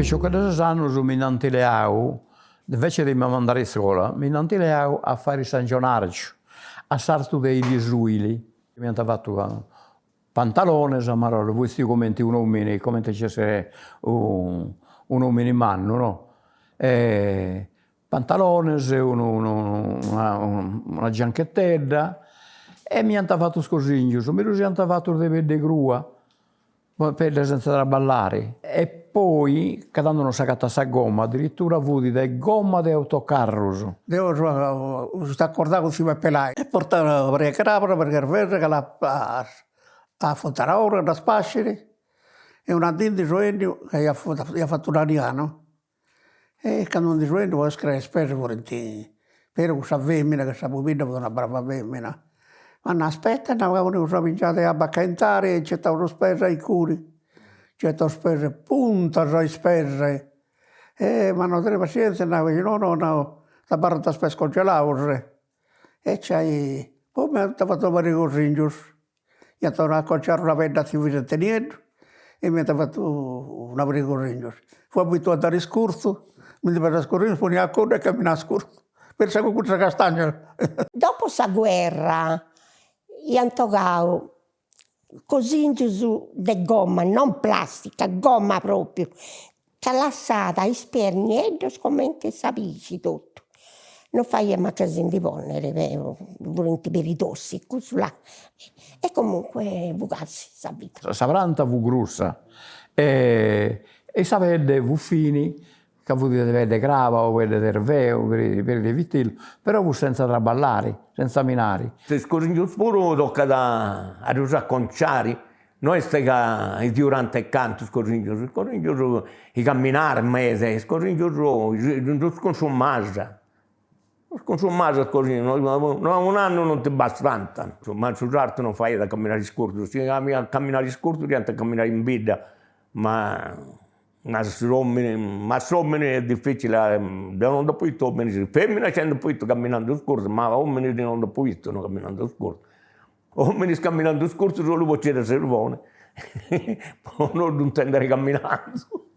ciò che da anni mi nantileau, invece di mi mandare a scuola, mi nantileau a fare San Gionarcio, a sarto dei Lisuili. Mi hanno fatto pantalone, ma voi stiamo come un uomo, come se fosse un uomo manno, no? Pantalone, una gianchettella, e mi hanno fatto scosigno, mi hanno fatto delle grua, per senza traballare. E poi, quando non si catta sa gomma, addirittura avuti delle gomme di autocarros. Io sto accordato con i pelai e portavo per il carapano, perché il verde che a Fontanaura, da Spasciri, e un anno di giorno che ha fatto un anno. E quando un giorno vuoi scrivere spese volentieri. Per questa femmina, che sta pupilla, una brava femmina. Ma non aspetta, non avevano cominciato a baccantare e c'è stata spesa ai curi. C'è stata spesa, punta le spese. Ma non c'è pazienza, no, la barra spesa congelata. E c'hai, poi mi hanno fatto fare così, giusto. Io sono a conciare una penna di Vicente Nieto e mi hanno fatto una pericolosa. Fu abituato a riscorso, mi doveva scorrere, si poneva a correre e camminava a scorso. Pensa con questa castagna. Dopo questa guerra, hanno toccato cosinci di gomma, non plastica, gomma proprio, che lasciata ai spernielli come che sapisci tutto. Non fai mai casino di ponere, durante per i tossi, così là. E comunque, vucassi, sa vita. Sa pianta fu grossa e sa vede fu fini, che fu di vede grava o vede terveo, per i vittilli, però fu senza traballare, senza minare. Se scorringiu spuro tocca a racconciare, noi stiamo durante il canto, scorringiu i camminare un mese, scorringiu non consumare. Consumare così, un anno non ti basta tanto, ma su certo non fai da camminare scurto, se camminare scurto diventa camminare in vita, ma è difficile, non dopo il femmina c'è dopo il camminando scurto, ma uomini non dopo il camminando scurto. Uomini camminando scurto solo può c'era servone, non intendere camminando.